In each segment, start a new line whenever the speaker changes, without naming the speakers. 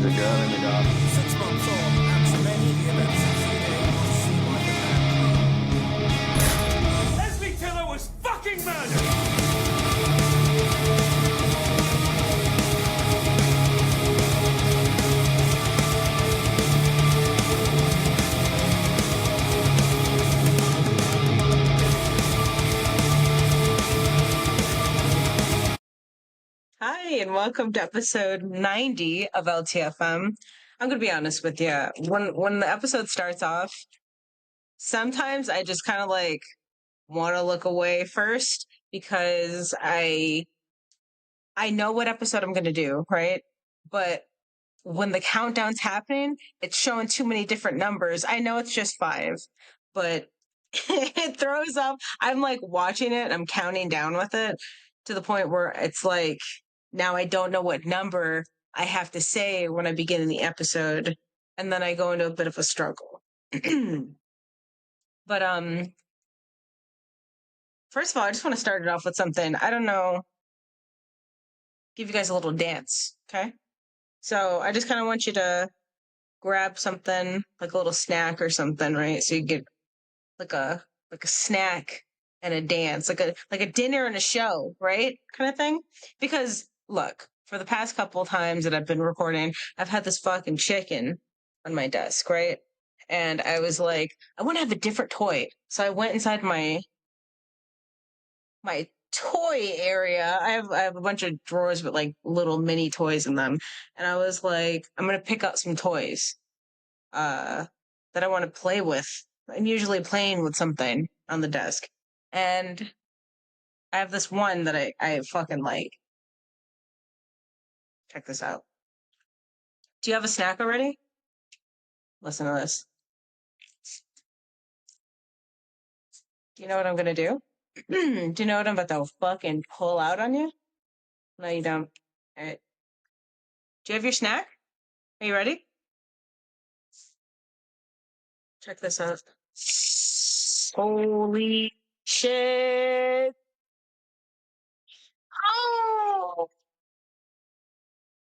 the girl in the garden.
6 months on, and to many the events succeeding to see like a man.
Leslie Tiller was fucking murdered!
Hi, and welcome to episode 90 of LTFM. I'm going to be honest with you. When the episode starts off, sometimes I just kind of want to look away first because I know what episode I'm going to do, right? But when the countdown's happening, it's showing too many different numbers. I know it's just 5, but it throws up. I'm watching it, I'm counting down with it to the point where it's now I don't know what number I have to say when I begin the episode, and then I go into a bit of a struggle. But first of all, I just want to start it off with something. I don't know, give you guys a little dance, okay? So I just kind of want you to grab something, like a little snack or something, right? So you get like a snack and a dance, like a dinner and a show, right? Kind of thing. Because look, for the past couple of times that I've been recording, I've had this fucking chicken on my desk, right? And I was like, I want to have a different toy. So I went inside my toy area. I have a bunch of drawers with little mini toys in them. And I was like, I'm gonna pick up some toys that I want to play with. I'm usually playing with something on the desk. And I have this one that I fucking like. Check this out. Do you have a snack already? Listen to this. Do you know what I'm gonna do? Do you know what I'm about to fucking pull out on you? No, you don't. All right. Do you have your snack? Are you ready? Check this out. Holy shit. Oh!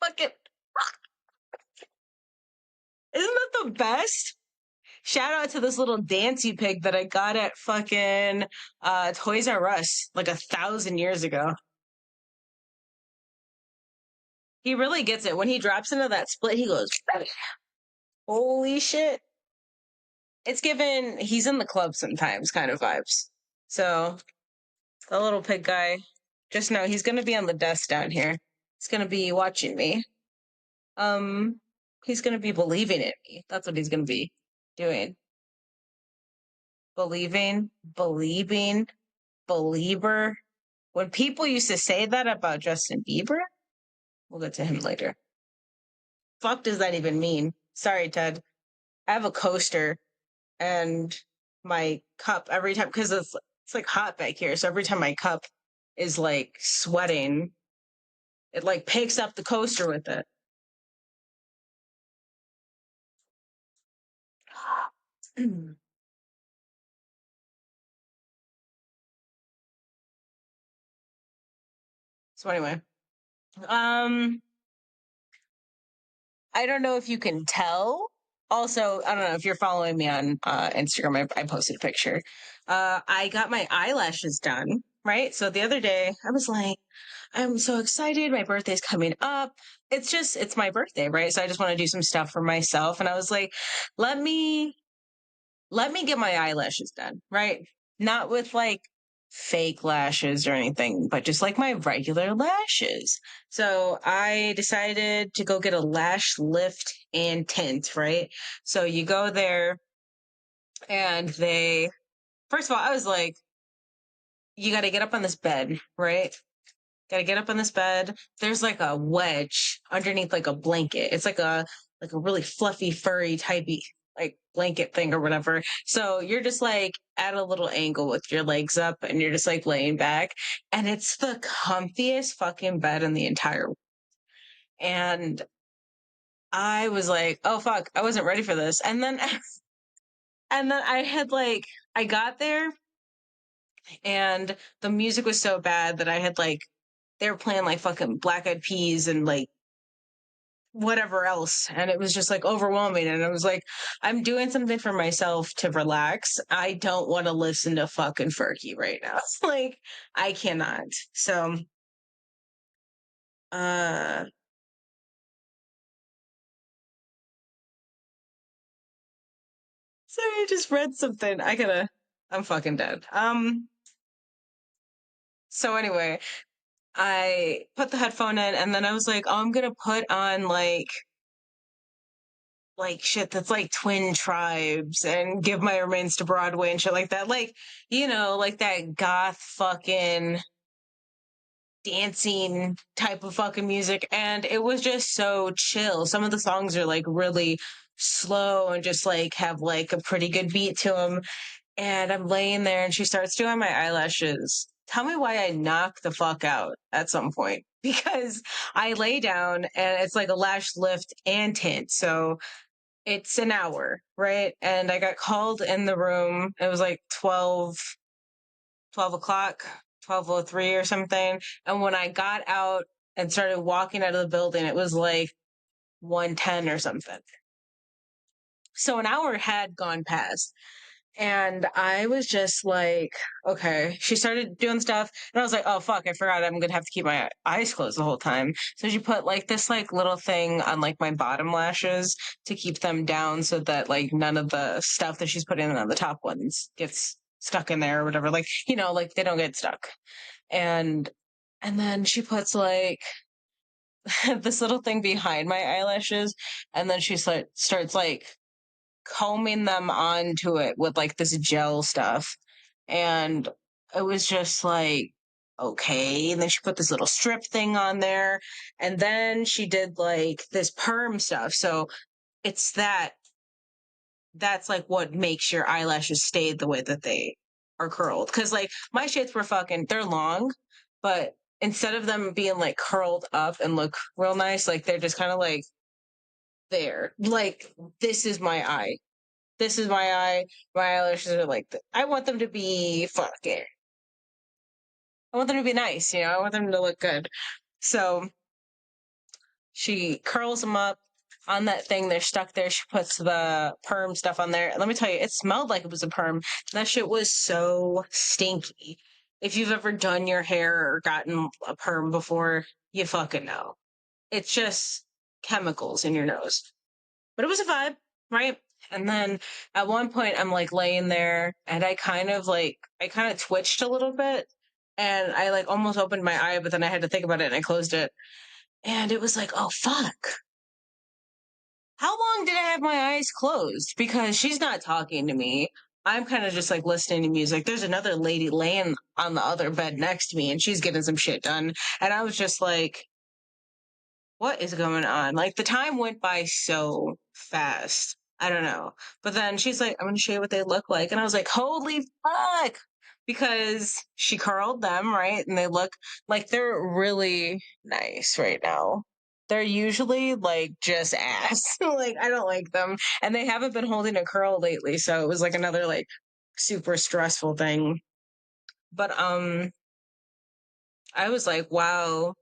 Fucking. Isn't that the best? Shout out to this little dancey pig that I got at fucking Toys R Us 1,000 years ago. He really gets it. When he drops into that split, he goes, holy shit. It's given he's in the club sometimes kind of vibes. So the little pig guy, just know he's gonna be on the desk down here. He's gonna be watching me. He's gonna be believing in me. That's what he's gonna be doing. Believing, believer. When people used to say that about Justin Bieber, we'll get to him later. Fuck does that even mean? Sorry, Ted. I have a coaster and my cup every time, because it's hot back here. So every time my cup is sweating, it picks up the coaster with it. So anyway, I don't know if you can tell. Also, I don't know if you're following me on Instagram. I posted a picture. I got my eyelashes done, right? So the other day, I was like, I'm so excited. My birthday's coming up. It's my birthday, right? So I just want to do some stuff for myself. And I was like, let me get my eyelashes done, right? Not with fake lashes or anything, but just my regular lashes. So I decided to go get a lash lift and tint, right? So you go there and first of all, I was like, you got to get up on this bed, right? Got to get up on this bed. There's a wedge underneath a blanket. It's like a really fluffy, furry typey blanket thing or whatever. So you're just at a little angle with your legs up and you're just laying back, and it's the comfiest fucking bed in the entire world. And I was like, oh fuck, I wasn't ready for this. And then I had I got there and the music was so bad that I had they were playing fucking Black Eyed Peas and whatever else. And it was just like overwhelming. And I was like, I'm doing something for myself to relax. I don't want to listen to fucking Fergie right now. Like, I cannot. Uh, sorry, I just read something. I'm fucking dead. So anyway, I put the headphone in and then I was like, oh, I'm gonna put on like shit that's like Twin Tribes and Give My Remains to Broadway and shit like that. Like, like that goth fucking dancing type of fucking music. And it was just so chill. Some of the songs are like really slow and just like have like a pretty good beat to them. And I'm laying there and she starts doing my eyelashes. Tell me why I knock the fuck out at some point. Because I lay down and it's like a lash lift and tint. So it's an hour, right? And I got called in the room. It was like 12 o'clock, 12:03 or something. And when I got out and started walking out of the building, it was like 1:10 or something. So an hour had gone past. And I was just like, okay. She started doing stuff, and I was like, oh fuck, I forgot I'm gonna have to keep my eyes closed the whole time. So she put like this like little thing on like my bottom lashes to keep them down so that like none of the stuff that she's putting on the top ones gets stuck in there or whatever. Like, like they don't get stuck. And and then she puts like this little thing behind my eyelashes, and then she starts like combing them onto it with like this gel stuff. And it was just like, okay. And then she put this little strip thing on there. And then she did like this perm stuff. So it's that's like what makes your eyelashes stay the way that they are curled. Cause like my shades were they're long, but instead of them being like curled up and look real nice, like they're just kind of like there. Like, this is my eye. This is my eye. My eyelashes are like, I want them to be fucking. I want them to be nice, I want them to look good. So she curls them up on that thing. They're stuck there. She puts the perm stuff on there. And let me tell you, it smelled like it was a perm. That shit was so stinky. If you've ever done your hair or gotten a perm before, you fucking know. It's just chemicals in your nose. But it was a vibe, right? And then at one point I'm like laying there and I kind of twitched a little bit and I like almost opened my eye, but then I had to think about it and I closed it. And it was like, oh fuck. How long did I have my eyes closed? Because she's not talking to me. I'm kind of just like listening to music. There's another lady laying on the other bed next to me and she's getting some shit done. And I was just like, what is going on? Like the time went by so fast. I don't know. But then she's like, I'm gonna show you what they look like. And I was like, holy fuck. Because she curled them, right? And they look like they're really nice right now. They're usually like just ass. Like I don't like them. And they haven't been holding a curl lately, so it was like another like super stressful thing. But I was like, wow,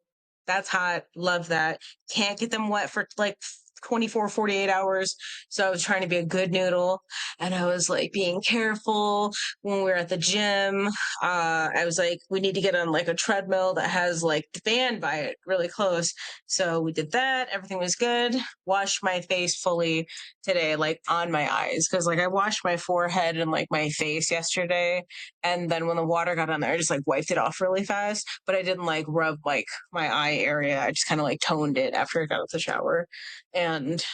that's hot. Love that. Can't get them wet for like 24, 48 hours. So I was trying to be a good noodle and I was like being careful when we were at the gym. I was like, we need to get on like a treadmill that has like the band by it really close. So we did that. Everything was good. Washed my face fully today, like on my eyes. Cause like I washed my forehead and like my face yesterday. And then when the water got on there, I just like wiped it off really fast. But I didn't like rub like my eye area. I just kind of like toned it after I got out of the shower. And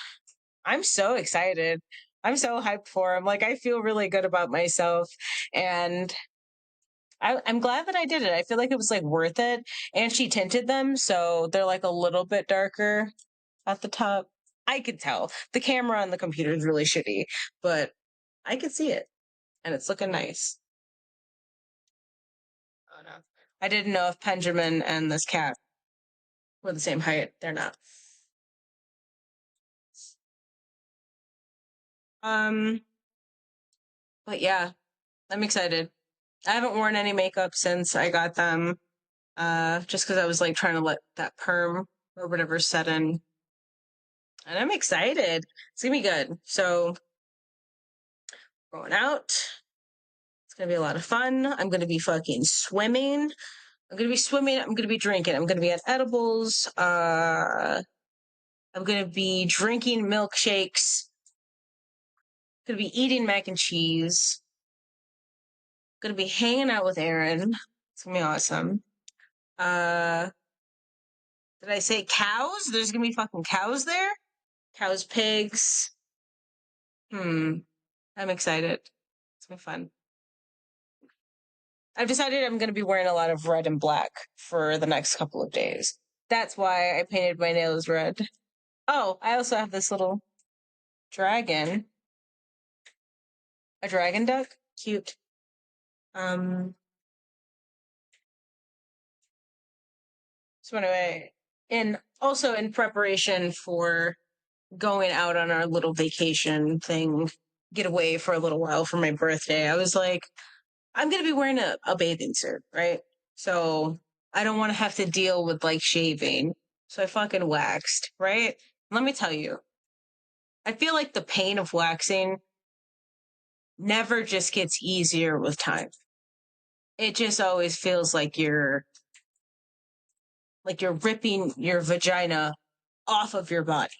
I'm so excited. I'm so hyped for him. Like I feel really good about myself. And I'm glad that I did it. I feel like it was like worth it. And she tinted them, so they're like a little bit darker at the top. I could tell. The camera on the computer is really shitty, but I could see it. And it's looking nice. Oh no. I didn't know if Benjamin and this cat were the same height. They're not. Um, but yeah, I'm excited. I haven't worn any makeup since I got them. Just because I was like trying to let that perm or whatever set in. and I'm excited. It's gonna be good. So going out. It's gonna be a lot of fun. I'm gonna be fucking swimming. I'm gonna be swimming. I'm gonna be drinking. I'm gonna be at edibles. I'm gonna be drinking milkshakes. Gonna be eating mac and cheese. Gonna be hanging out with Aaron. It's gonna be awesome. Uh, did I say cows? There's gonna be fucking cows there. Cows, pigs. I'm excited. It's gonna be fun. I've decided I'm gonna be wearing a lot of red and black for the next couple of days. That's why I painted my nails red. Oh, I also have this little dragon. A dragon duck? Cute. Um, so anyway, and also in preparation for going out on our little vacation thing, get away for a little while for my birthday, I was like, I'm gonna be wearing a bathing suit, right? So I don't want to have to deal with like shaving. So I fucking waxed, right? Let me tell you, I feel like the pain of waxing never just gets easier with time. It just always feels like you're ripping your vagina off of your body.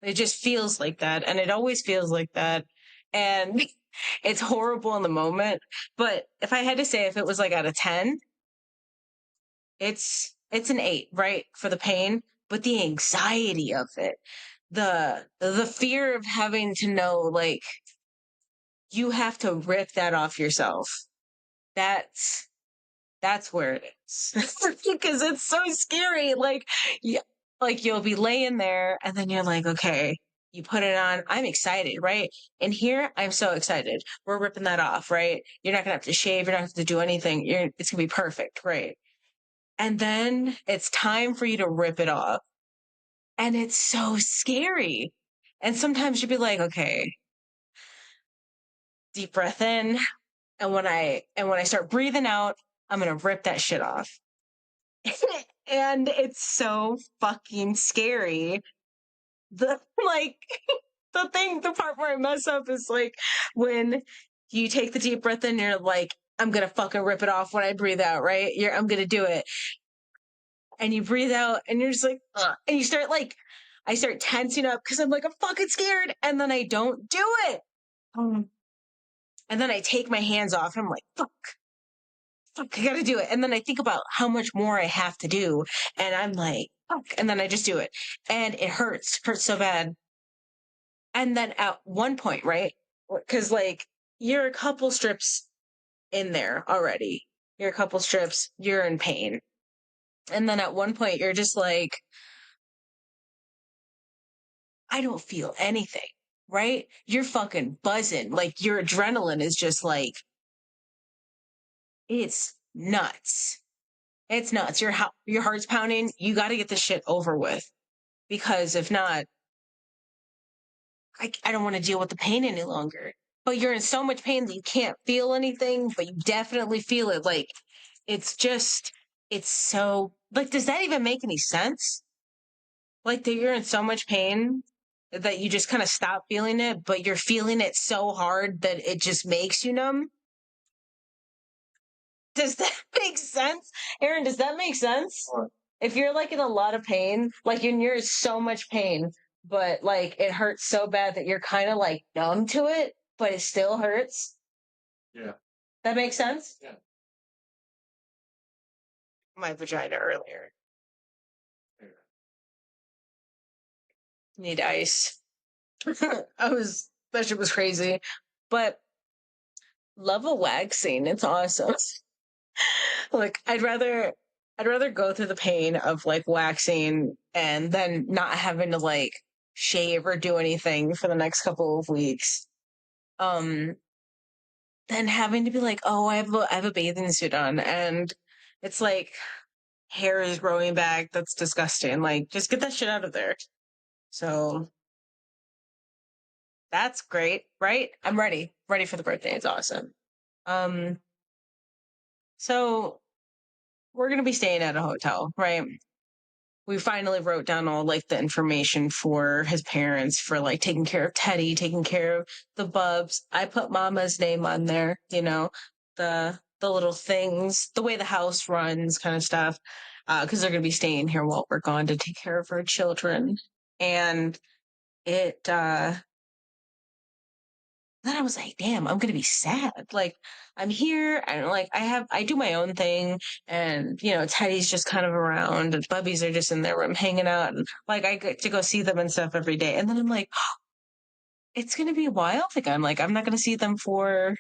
It just feels like that, and it always feels like that. And it's horrible in the moment. But if I had to say if it was like out of 10, it's an 8, right? For the pain, but the anxiety of it, the fear of having to know like you have to rip that off yourself. That's that's where it is. Because it's so scary. Like, like you'll be laying there and then you're like, okay, you put it on. I'm excited, right? And here, I'm so excited. We're ripping that off, right? You're not gonna have to shave. You're not gonna have to do anything. It's gonna be perfect, right? And then it's time for you to rip it off, and it's so scary. And sometimes you'll be like, okay, deep breath in, and when I start breathing out, I'm gonna rip that shit off. And it's so fucking scary. The like the part where I mess up is like when you take the deep breath in, you're like, I'm gonna fucking rip it off when I breathe out, right? I'm gonna do it. And you breathe out and you're just like, ugh. And you start like, I start tensing up because I'm like, I'm fucking scared. And then I don't do it. Um, and then I take my hands off and I'm like, fuck, I gotta do it. And then I think about how much more I have to do. And I'm like, fuck. And then I just do it. And it hurts so bad. And then at one point, right? Because like you're a couple strips in there already. You're a couple strips, you're in pain. And then at one point, you're just like, I don't feel anything, right? You're fucking buzzing. Like your adrenaline is just like, it's nuts. It's nuts. Your heart's pounding. You got to get this shit over with because if not, I don't want to deal with the pain any longer. But you're in so much pain that you can't feel anything, but you definitely feel it. Like it's just, it's so like, does that even make any sense? Like that you're in so much pain that you just kind of stop feeling it, but you're feeling it so hard that it just makes you numb. Does that make sense? Aaron, does that make sense? If you're like in a lot of pain, like you're in so much pain, but like it hurts so bad that you're kind of like numb to it, but it still hurts.
Yeah.
That makes sense?
Yeah.
My vagina earlier. Need ice. That shit was crazy. But love a waxing. It's awesome. Like I'd rather go through the pain of like waxing and then not having to like shave or do anything for the next couple of weeks. Um than having to be like, oh, I have a bathing suit on and it's like hair is growing back. That's disgusting. Like just get that shit out of there. So that's great, right? I'm ready. Ready for the birthday. It's awesome. Um so we're gonna be staying at a hotel, right? we finally wrote down all like the information for his parents for like taking care of Teddy, taking care of the bubs. I put Mama's name on there, the little things, the way the house runs, kind of stuff, because they're gonna be staying here while we're gone to take care of our children. And it then I was like, damn, I'm gonna be sad. Like, I'm here and like I do my own thing, and Teddy's just kind of around and Bubbies are just in their room hanging out, and like I get to go see them and stuff every day. And then I'm like, it's gonna be wild again. Like I'm not gonna see them for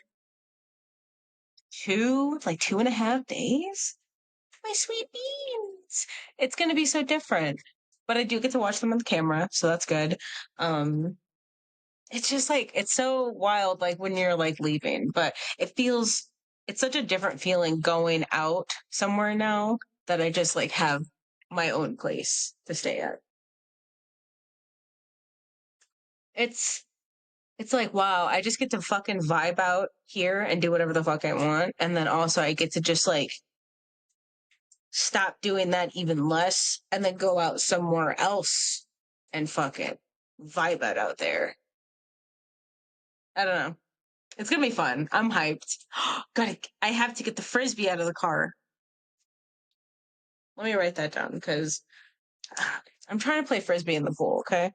2.5 days. My sweet beans. It's gonna be so different. But I do get to watch them on the camera, so that's good. Um it's just like it's so wild like when you're like leaving, but it's such a different feeling going out somewhere now that I just like have my own place to stay at. it's it's like, wow, I just get to fucking vibe out here and do whatever the fuck I want, and then also I get to just like stop doing that even less and then go out somewhere else and fucking vibe it out there. I don't know. It's gonna be fun. I'm hyped. I have to get the frisbee out of the car. Let me write that down because I'm trying to play frisbee in the pool. Okay.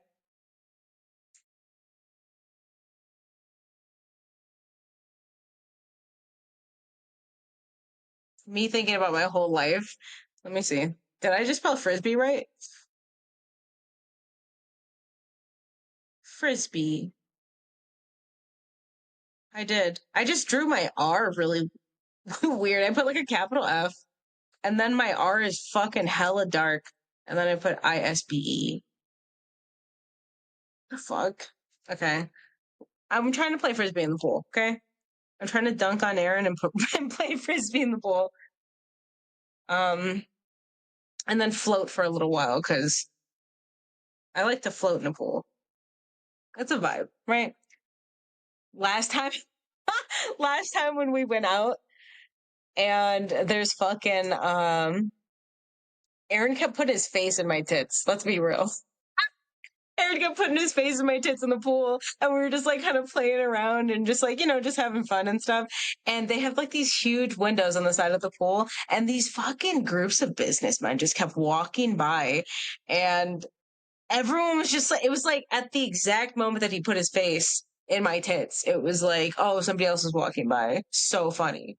Me thinking about my whole life. Let me see. Did I just spell frisbee right? Frisbee. I did. I just drew my R really weird. I put like a capital F, and then my R is fucking hella dark, and then I put ISBE. The fuck? Okay. I'm trying to play frisbee in the pool, okay? I'm trying to dunk on Aaron and and play frisbee in the pool. Um, and then float for a little while because I like to float in a pool. That's a vibe, right? Last time, last time when we went out, and there's fucking Aaron kept putting his face in my tits. Let's be real. Aaron kept putting his face in my tits in the pool, and we were just like kind of playing around and just like, just having fun and stuff. And they have like these huge windows on the side of the pool, and these fucking groups of businessmen just kept walking by, and everyone was just like, it was like at the exact moment that he put his face in my tits, it was like, oh, somebody else was walking by. So funny.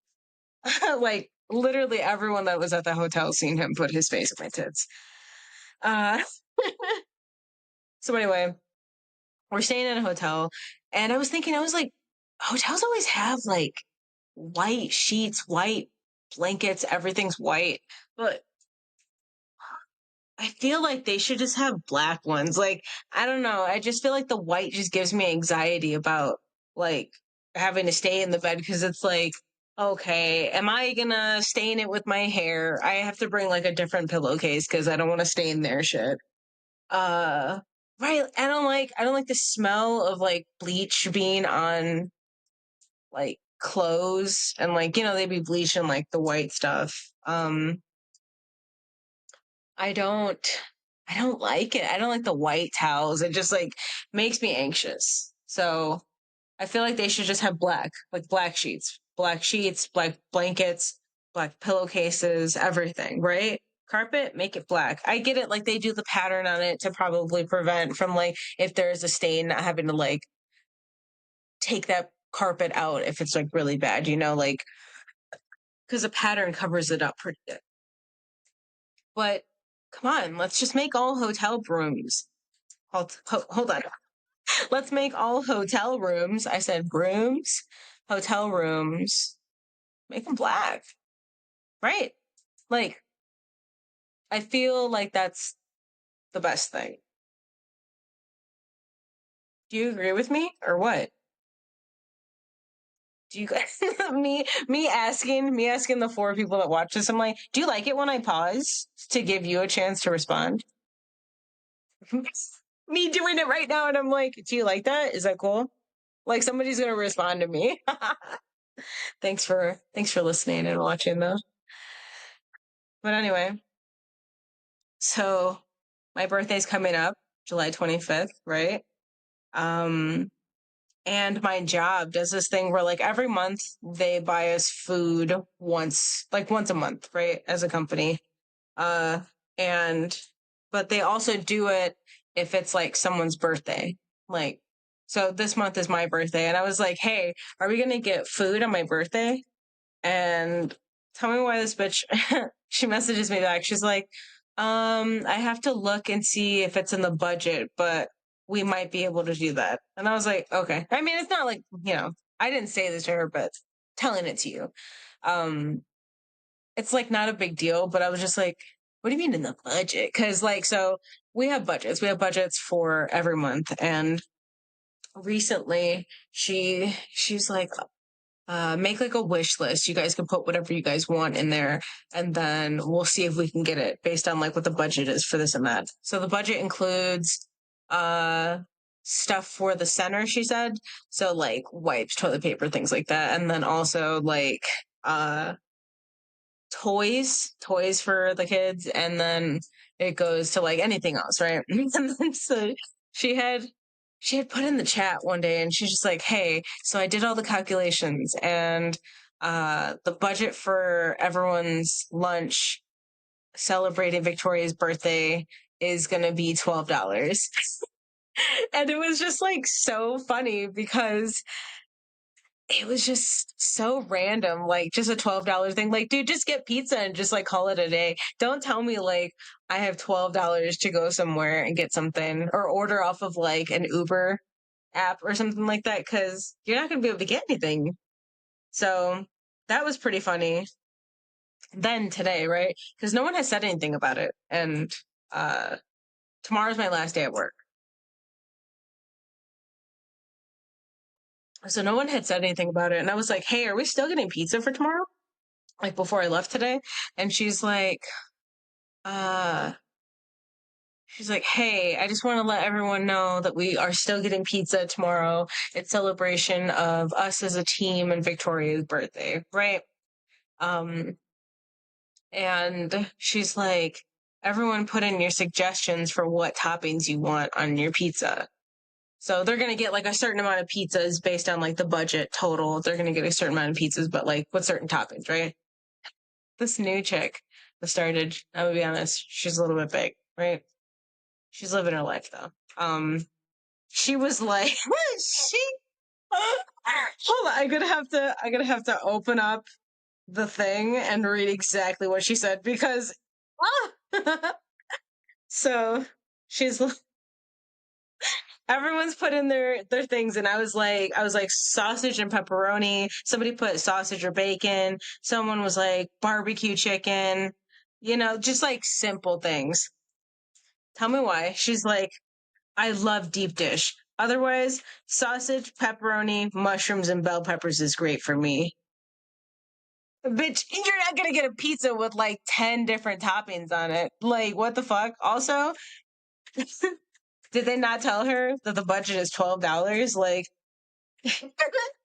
Like literally everyone that was at the hotel seen him put his face in my tits. Uh, so anyway, we're staying in a hotel, and I was thinking, I was like, hotels always have like white sheets, white blankets, everything's white, but I feel like they should just have black ones. Like, I don't know. I just feel like the white just gives me anxiety about like having to stay in the bed because it's like, okay, am I gonna stain it with my hair? I have to bring like a different pillowcase because I don't want to stain their shit. Uh, right. I don't like the smell of like bleach being on like clothes and like, they be bleaching like the white stuff. I don't I don't like it. I don't like the white towels. It just like makes me anxious. So I feel like they should just have black, like black sheets, black blankets, black pillowcases, everything, right? Carpet, make it black. I get it. Like they do the pattern on it to probably prevent from like if there's a stain, not having to like take that carpet out if it's like really bad, like because the pattern covers it up pretty good. But come on, let's just make all hotel rooms. Hold on. Let's make all hotel rooms. I said rooms, hotel rooms. Make them black, right? Like I feel like that's the best thing. Do you agree with me or what? Do you guys me asking the four people that watch this? I'm like, do you like it when I pause to give you a chance to respond? Me doing it right now, and I'm like, do you like that? Is that cool? Like somebody's gonna respond to me. Thanks for listening and watching though. But anyway, so My birthday's coming up, July 25th, right? Um, and my job does this thing where like every month they buy us food once a month, right? As a company. Uh, and but they also do it if it's like someone's birthday. Like, so this month is my birthday, and I was like, hey, are we gonna get food on my birthday? And tell me why this bitch she messages me back. She's like, I have to look and see if it's in the budget, but we might be able to do that. And I was like, okay. I mean, it's not like, I didn't say this to her, but telling it to you. Um, it's like not a big deal, but I was just like, what do you mean in the budget? Cause like, so we have budgets. We have budgets for every month. And recently she's like, make like a wish list. You guys can put whatever you guys want in there, and then we'll see if we can get it based on like what the budget is for this and that. So the budget includes uh stuff for the center, she said. So like wipes, toilet paper, things like that. And then also like uh toys for the kids, and then it goes to like anything else, right? And then so she had she had put in the chat one day, and she's just like, hey, so I did all the calculations, and the budget for everyone's lunch celebrating Victoria's birthday is gonna be $12. And it was just like so funny because it was just so random, like just a $12 thing. Like, dude, just get pizza and just like call it a day. Don't tell me like I have $12 to go somewhere and get something, or order off of like an Uber app or something like that, because you're not going to be able to get anything. So that was pretty funny. Then today, right? Because no one has said anything about it. And uh tomorrow's my last day at work. So no one had said anything about it. And I was like, hey, are we still getting pizza for tomorrow? Like before I left today. And uh, she's like, hey, I just want to let everyone know that we are still getting pizza tomorrow. It's celebration of us as a team and Victoria's birthday, right? Um, and she's like, everyone put in your suggestions for what toppings you want on your pizza. So they're gonna get like a certain amount of pizzas based on like the budget total. They're gonna get a certain amount of pizzas, but like with certain toppings, right? This new chick that started, I would be honest, she's a little bit big, right? She's living her life though. She was like, she. Hold on, I'm gonna have to open up the thing and read exactly what she said because, so she's everyone's put in their things, and I was like sausage and pepperoni. Somebody put sausage or bacon. Someone was like barbecue chicken. Just like simple things. Tell me why. She's like, I love deep dish. Otherwise, sausage, pepperoni, mushrooms, and bell peppers is great for me. Bitch, you're not gonna get a pizza with like 10 different toppings on it. Like, what the fuck? Also, did they not tell her that the budget is $12? Like,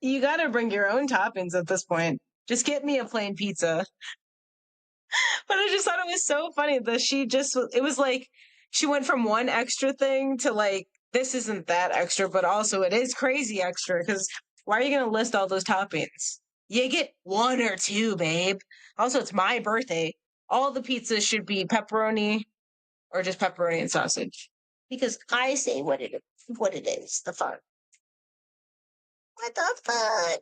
you gotta bring your own toppings at this point. Just get me a plain pizza. But I just thought it was so funny that it was like she went from one extra thing to like, this isn't that extra, but also it is crazy extra because why are you going to list all those toppings? You get one or two, babe. Also, it's my birthday. All the pizzas should be pepperoni or just pepperoni and sausage. Because I say what it is. The fuck. What the fuck?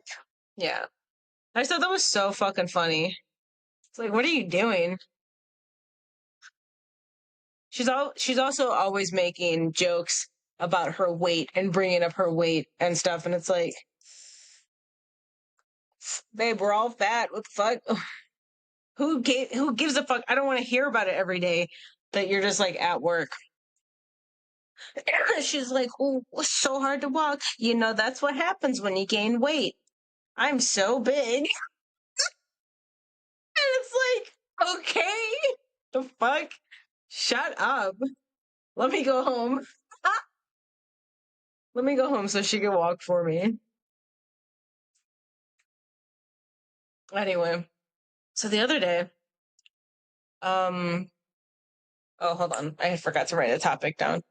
Yeah. I just thought that was so fucking funny. It's like, what are you doing? She's also always making jokes about her weight and bringing up her weight and stuff, and it's like, babe, we're all fat. What the fuck? Who gives a fuck? I don't want to hear about it every day that you're just like at work. She's like, oh, it's so hard to walk. That's what happens when you gain weight. I'm so big. And it's like, okay, the fuck? Shut up. Let me go home. Let me go home so she can walk for me. Anyway, so the other day, um, Oh, hold on. I forgot to write a topic down.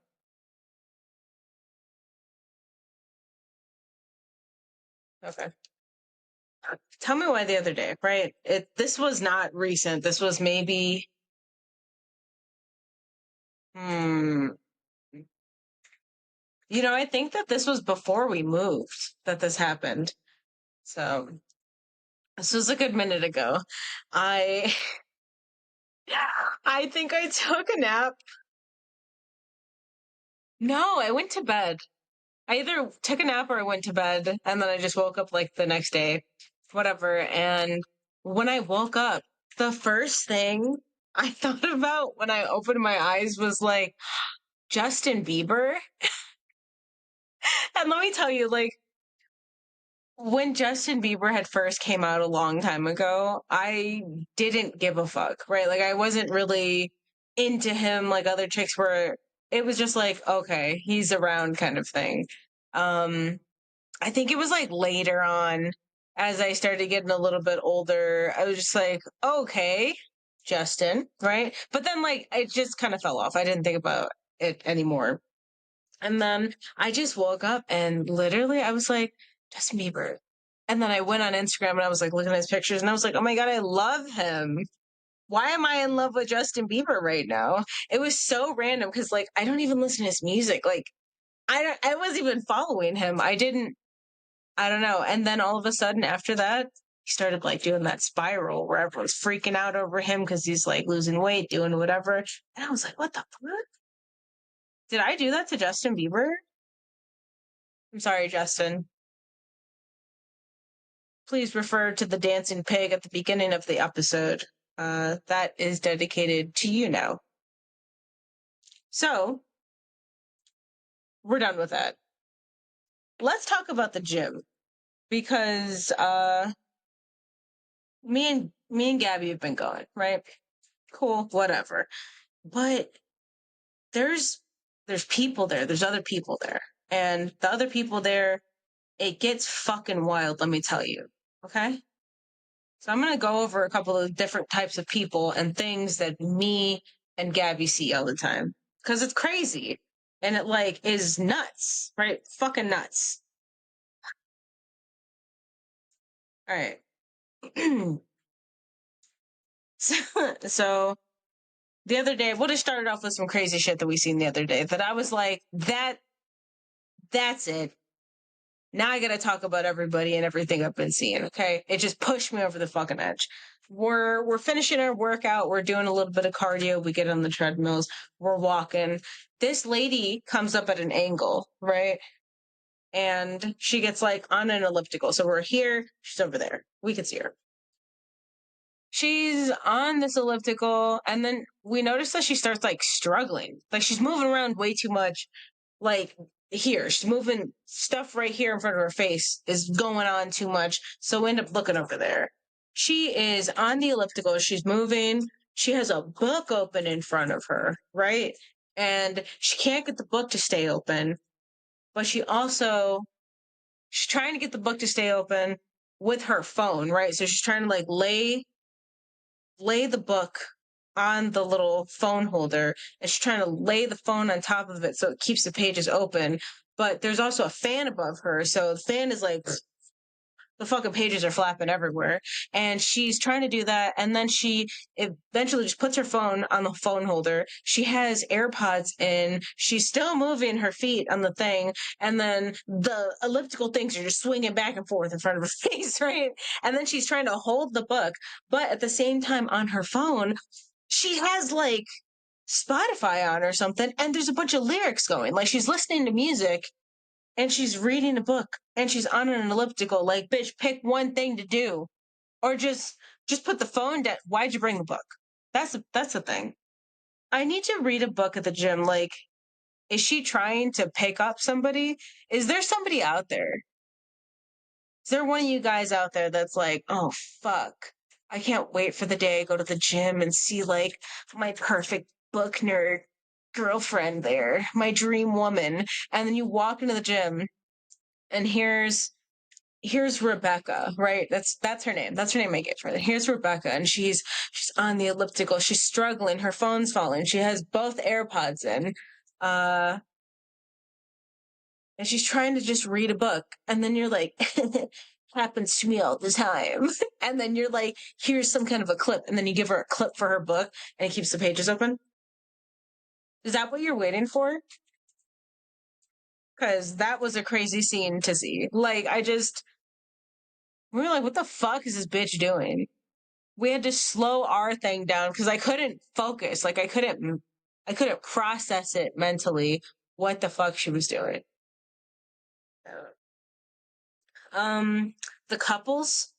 Okay. Tell me why the other day, right? This was not recent. This was maybe hmm. I think that this was before we moved that this happened. So this was a good minute ago. I I think I took a nap. No, I went to bed. I either took a nap or I went to bed, and then I just woke up like the next day, whatever. And when I woke up, the first thing I thought about when I opened my eyes was like Justin Bieber. And let me tell you, like, when Justin Bieber had first came out a long time ago, I didn't give a fuck, right? Like, I wasn't really into him like other chicks were. It was just like, okay, he's around kind of thing. Um, I think it was like later on as I started getting a little bit older, I was just like, okay, Justin, right? But then like it just kind of fell off. I didn't think about it anymore. And then I just woke up and literally I was like, Justin Bieber. And then I went on Instagram and I was like looking at his pictures and I was like, oh my God, I love him. Why am I in love with Justin Bieber right now? It was so random because like I don't even listen to his music. Like I wasn't even following him. I don't know. And then all of a sudden after that, he started like doing that spiral where everyone's freaking out over him because he's like losing weight, doing whatever. And I was like, what the fuck? Did I do that to Justin Bieber? I'm sorry, Justin. Please refer to the dancing pig at the beginning of the episode. That is dedicated to you now. So we're done with that. Let's talk about the gym because me and Gabby have been going, right? Cool, whatever. But there's there's people there. There's other people there. And the other people there, it gets fucking wild, let me tell you. Okay? So I'm gonna go over a couple of different types of people and things that me and Gabby see all the time. Cause it's crazy. And it like is nuts, right? Fucking nuts. All right. so the other day, we'll just started off with some crazy shit that we seen the other day that I was like, that's it. Now I gotta talk about everybody and everything I've been seeing. Okay, it just pushed me over the fucking edge. We're finishing our workout. We're doing a little bit of cardio. We get on the treadmills. We're walking. This lady comes up at an angle, right? And she gets like on an elliptical. So we're here. She's over there. We can see her. She's on this elliptical, and then we notice that she starts like struggling. Like she's moving around way too much like here she's moving stuff right here in front of her face is going on too much, so we end up looking over there. She is on the elliptical, she's moving, she has a book open in front of her, right? And she can't get the book to stay open, but she's trying to get the book to stay open with her phone, right? So she's trying to like lay the book on the little phone holder and she's trying to lay the phone on top of it so it keeps the pages open. But there's also a fan above her. So the fan is like the fucking pages are flapping everywhere. And she's trying to do that. And then she eventually just puts her phone on the phone holder. She has AirPods in. She's still moving her feet on the thing. And then the elliptical things are just swinging back and forth in front of her face, right? And then she's trying to hold the book. But at the same time, on her phone, she has like Spotify on or something. And there's a bunch of lyrics going. Like she's listening to music and she's reading a book and she's on an elliptical. Like, bitch, pick one thing to do, or just put the phone down. Why'd you bring the book? That's the thing. I need to read a book at the gym. Like, is she trying to pick up somebody? Is there somebody out there? Is there one of you guys out there that's like, oh fuck, I can't wait for the day I go to the gym and see like my perfect book nerd girlfriend there, my dream woman, and then you walk into the gym and here's here's Rebecca, right? That's her name. That's her name I gave her. Here's Rebecca, and she's on the elliptical. She's struggling. Her phone's falling. She has both AirPods in. Uh and she's trying to just read a book. And then you're like, happens to me all the time. And then you're like, here's some kind of a clip. And then you give her a clip for her book and it keeps the pages open. Is that what you're waiting for? Because that was a crazy scene to see. Like, we were like, what the fuck is this bitch doing? We had to slow our thing down because I couldn't focus. Like, I couldn't process it mentally what the fuck she was doing. Um, the couples,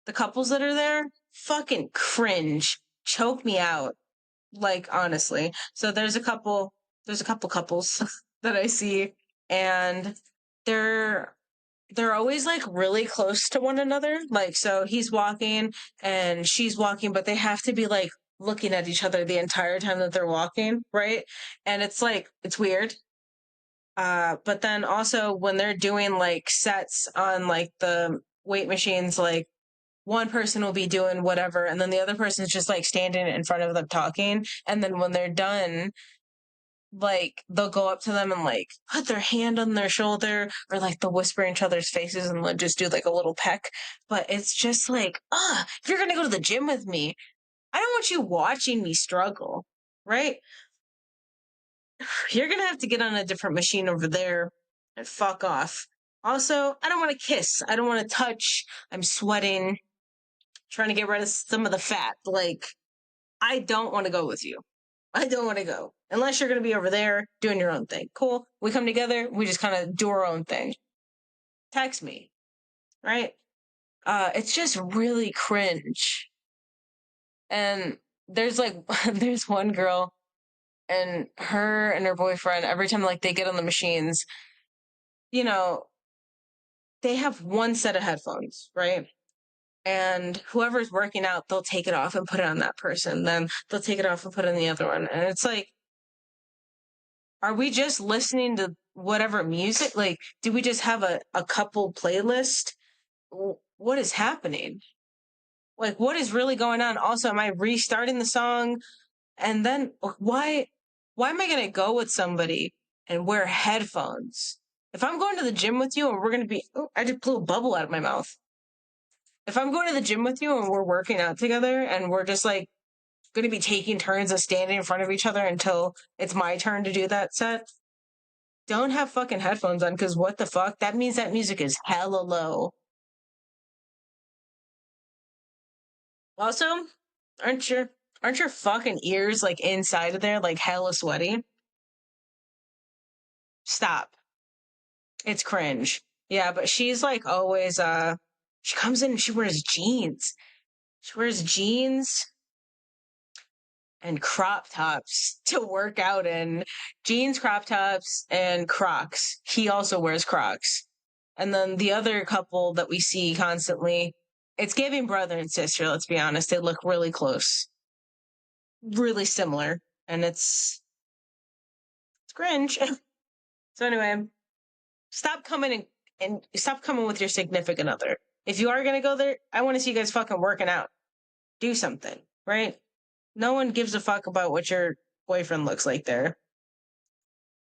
the couples that are there, fucking cringe, choke me out. Like, honestly. So there's a couple couples that I see, and they're they're always like really close to one another. Like, so he's walking and she's walking, but they have to be like looking at each other the entire time that they're walking, right? And it's like it's weird. But then also when they're doing like sets on like the weight machines, like one person will be doing whatever, and then the other person's just like standing in front of them talking. And then when they're done, like they'll go up to them and like put their hand on their shoulder, or like they'll whisper in each other's faces and they'll just do like a little peck. But it's just like, if you're gonna go to the gym with me, I don't want you watching me struggle, right? You're gonna have to get on a different machine over there and fuck off. Also, I don't want to kiss. I don't want to touch. I'm sweating, trying to get rid of some of the fat. Like, I don't want to go with you. I don't want to go. Unless you're going to be over there doing your own thing. Cool. We come together, we just kind of do our own thing. Text me, right? It's just really cringe. And there's like, there's one girl and her boyfriend, every time like they get on the machines, you know, they have one set of headphones, right? And whoever's working out, they'll take it off and put it on that person. Then they'll take it off and put it on the other one. And it's like, are we just listening to whatever music? Like, do we just have a couple playlist? What is happening? Like, what is really going on? Also, am I restarting the song? And then why am I going to go with somebody and wear headphones? If I'm going to the gym with you and we're going to be, oh, I just blew a bubble out of my mouth. If I'm going to the gym with you and we're working out together and we're just like going to be taking turns of standing in front of each other until it's my turn to do that set, don't have fucking headphones on, because what the fuck? That means that music is hella low. Also, aren't your aren't your fucking ears like inside of there like hella sweaty? Stop. It's cringe. Yeah, but she's like always she comes in and she wears jeans. She wears jeans and crop tops to work out in. Jeans, crop tops, and Crocs. He also wears Crocs. And then the other couple that we see constantly, it's giving brother and sister, let's be honest. They look really close, really similar. And it's cringe. So anyway, stop coming and stop coming with your significant other. If you are gonna go there, I want to see you guys fucking working out. Do something, right? No one gives a fuck about what your boyfriend looks like there.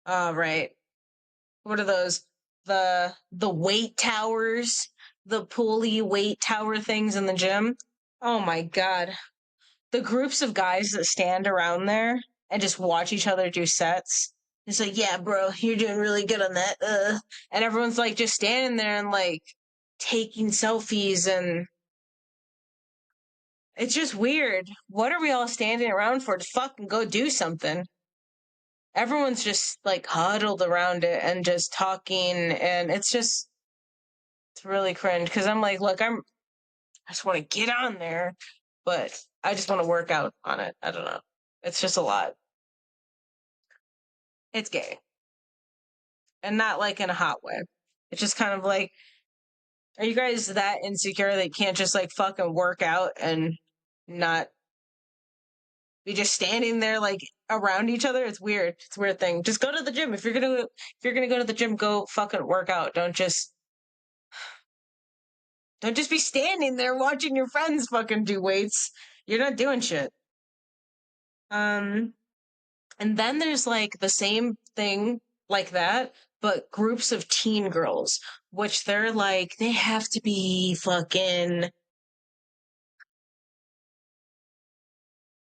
Right. What are those? The weight towers, the pulley weight tower things in the gym. Oh my god. The groups of guys that stand around there and just watch each other do sets. It's like, yeah, bro, you're doing really good on that. And everyone's like just standing there and like taking selfies, and it's just weird. What are we all standing around for? To fucking go do something. Everyone's just like huddled around it and just talking, and it's really cringe because I'm like, look, I just want to get on there, but I just want to work out on it. I don't know. It's just a lot. It's gay, and not like in a hot way. It's just kind of like, are you guys that insecure that you can't just like fucking work out and not be just standing there like around each other? It's weird. It's a weird thing. Just go to the gym. If you're gonna go to the gym, go fucking work out. Don't just Don't just be standing there watching your friends fucking do weights. You're not doing shit. Um, and then there's like the same thing like that, but groups of teen girls, which they're like, they have to be fucking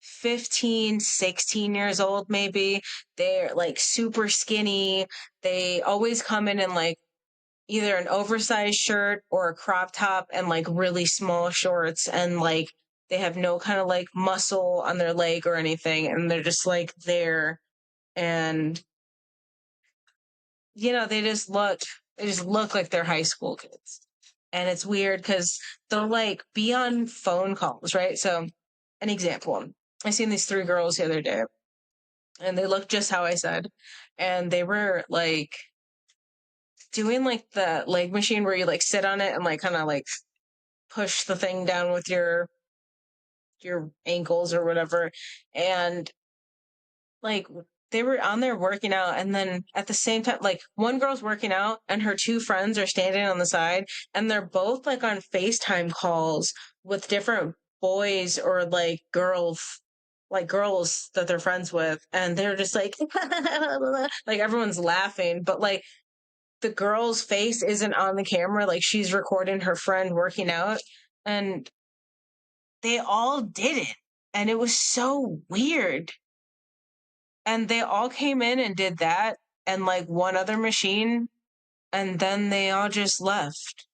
15, 16 years old, maybe. They're like super skinny. They always come in like either an oversized shirt or a crop top and like really small shorts, and like they have no kind of like muscle on their leg or anything, and they're just like there, and they just look like they're high school kids. And it's weird because they'll like be on phone calls, right? So an example, I seen these three girls the other day, and they looked just how I said, and they were like doing like the leg machine where you like sit on it and like kind of like push the thing down with your ankles or whatever. And like they were on there working out, and then at the same time, like one girl's working out and her two friends are standing on the side, and they're both like on FaceTime calls with different boys or like girls that they're friends with, and they're just like like everyone's laughing, but like the girl's face isn't on the camera, like she's recording her friend working out, and they all did it, and it was so weird. And they all came in and did that and like one other machine, and then they all just left.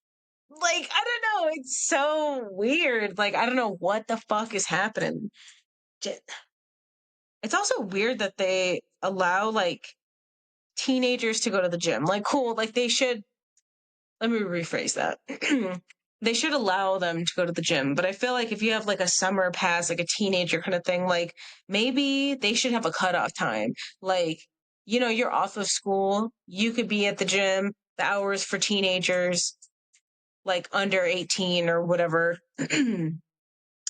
Like, I don't know, it's so weird. Like, I don't know what the fuck is happening. It's also weird that they allow like teenagers to go to the gym. Like, cool, like they should, let me rephrase that. They should allow them to go to the gym, but I feel like if you have like a summer pass, like a teenager kind of thing, like maybe they should have a cutoff time. Like, you're off of school, you could be at the gym, the hours for teenagers, like under 18 or whatever,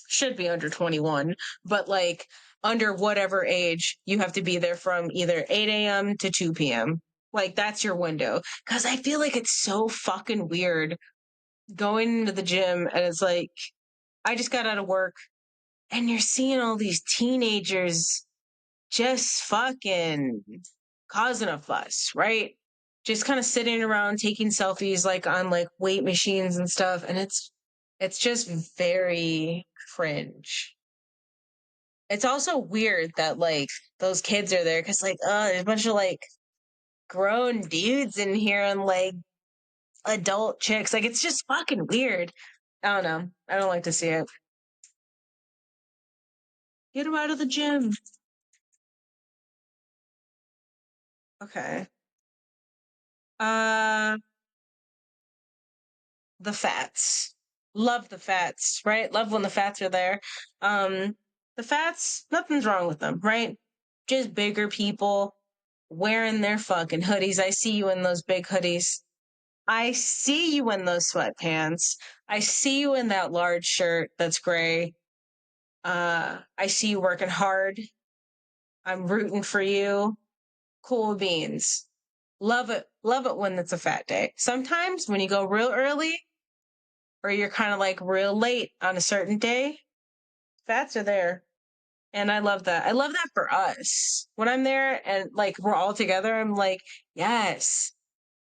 should be under 21, but like under whatever age, you have to be there from either 8 a.m. to 2 p.m. Like, that's your window. Because I feel like it's so fucking weird going into the gym and it's like, I just got out of work and you're seeing all these teenagers just fucking causing a fuss, right? Just kind of sitting around taking selfies like on like weight machines and stuff, and it's just very cringe. It's also weird that like those kids are there because like, there's a bunch of like grown dudes in here and like adult chicks. Like, it's just fucking weird. I don't know. I don't like to see it. Get them out of the gym. Okay. Uh, the fats. Love the fats, right? Love when the fats are there. Um, the fats, nothing's wrong with them, right? Just bigger people wearing their fucking hoodies. I see you in those big hoodies. I see you in those sweatpants. I see you in that large shirt that's gray. I see you working hard. I'm rooting for you. Cool beans. Love it. Love it when it's a fat day. Sometimes when you go real early or you're kind of like real late on a certain day, fats are there. And I love that. I love that for us. When I'm there and like we're all together, I'm like, yes,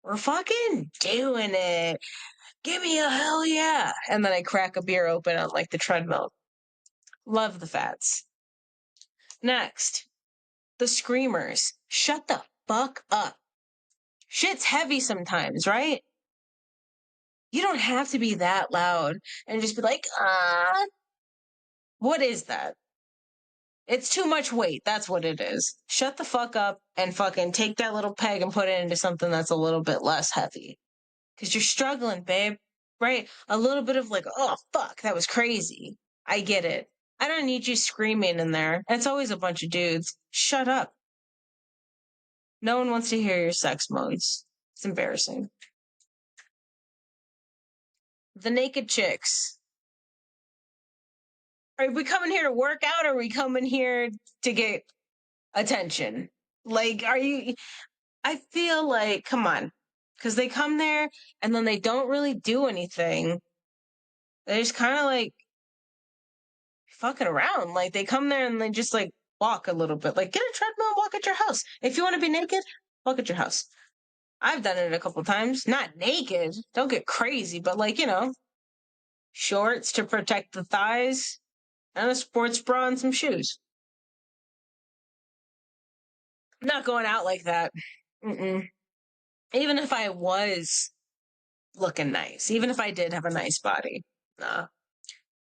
we're fucking doing it. Give me a hell yeah. And then I crack a beer open on like the treadmill. Love the fats. Next, the screamers. Shut the fuck up. Shit's heavy sometimes, right? You don't have to be that loud and just be like, what is that? It's too much weight. That's what it is. Shut the fuck up and fucking take that little peg and put it into something that's a little bit less heavy. Because you're struggling, babe. Right? A little bit of like, oh, fuck, that was crazy. I get it. I don't need you screaming in there. It's always a bunch of dudes. Shut up. No one wants to hear your sex moans. It's embarrassing. The naked chicks. Are we coming here to work out or are we coming here to get attention? Like, are you. I feel like, come on. Because they come there and then they don't really do anything. They just kind of like fucking around. Like they come there and they just like walk a little bit. Like get a treadmill, walk at your house. If you want to be naked, walk at your house. I've done it a couple times. Not naked. Don't get crazy, but like, shorts to protect the thighs and a sports bra and some shoes. I'm not going out like that. Mm-mm. Even if I was looking nice, even if I did have a nice body, nah.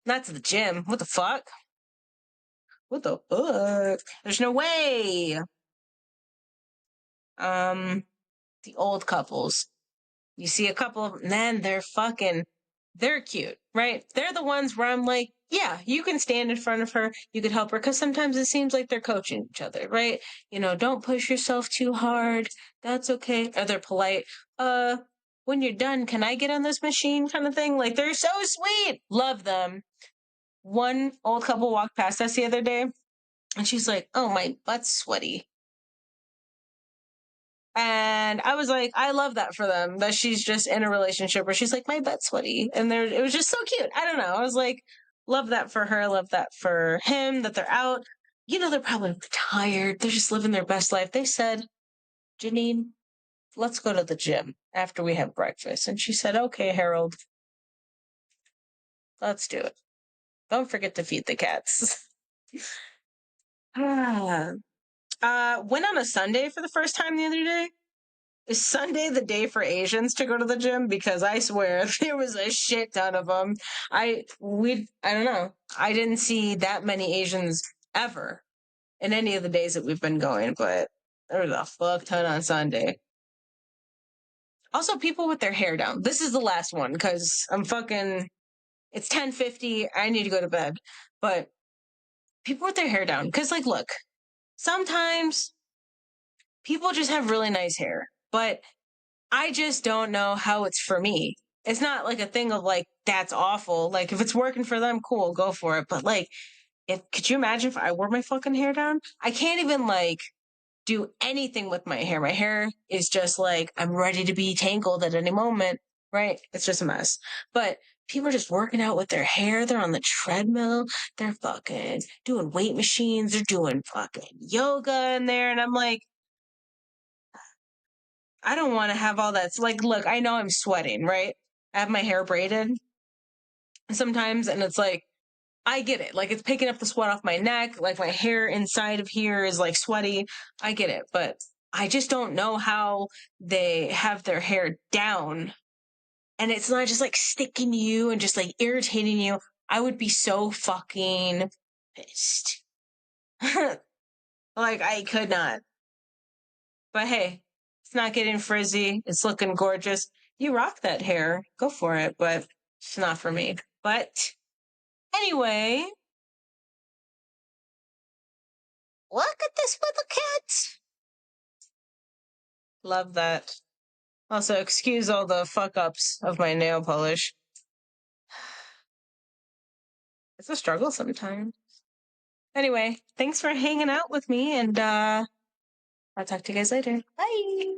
Not to the gym. What the fuck? What the fuck? There's no way. Um, the old couples. You see a couple of men, they're cute, right? They're the ones where I'm like, yeah, you can stand in front of her, you could help her, because sometimes it seems like they're coaching each other, right? Don't push yourself too hard. That's okay. Or they're polite. When you're done, can I get on this machine kind of thing? Like, they're so sweet. Love them. One old couple walked past us the other day, and she's like, oh, my butt's sweaty. And I was like, I love that for them, that she's just in a relationship where she's like, my butt's sweaty. And it was just so cute. I don't know. I was like, love that for her. Love that for him, that they're out. They're probably tired. They're just living their best life. They said, Janine, let's go to the gym after we have breakfast. And she said, okay, Harold, let's do it. Don't forget to feed the cats. Went on a Sunday for the first time the other day. Is Sunday the day for Asians to go to the gym? Because I swear there was a shit ton of them. I don't know. I didn't see that many Asians ever in any of the days that we've been going, but there was a fuck ton on Sunday. Also, people with their hair down. This is the last one because it's 10:50. I need to go to bed. But people with their hair down. Because, like, look, sometimes people just have really nice hair, but I just don't know how it's for me. It's not like a thing of like, that's awful. Like, if it's working for them, cool, go for it. But like, could you imagine if I wore my fucking hair down? I can't even like do anything with my hair. My hair is just like, I'm ready to be tangled at any moment, right? It's just a mess. But people are just working out with their hair. They're on the treadmill. They're fucking doing weight machines. They're doing fucking yoga in there. And I'm like, I don't want to have all that. So, like, look, I know I'm sweating, right? I have my hair braided sometimes, and it's like, I get it. Like, it's picking up the sweat off my neck. Like, my hair inside of here is like sweaty. I get it. But I just don't know how they have their hair down. And it's not just like sticking you and just like irritating you. I would be so fucking pissed. Like, I could not. But hey, it's not getting frizzy. It's looking gorgeous. You rock that hair. Go for it, but it's not for me. But anyway, look at this little cat. Love that. Also, excuse all the fuck ups of my nail polish. It's a struggle sometimes. Anyway, thanks for hanging out with me, and I'll talk to you guys later. Bye.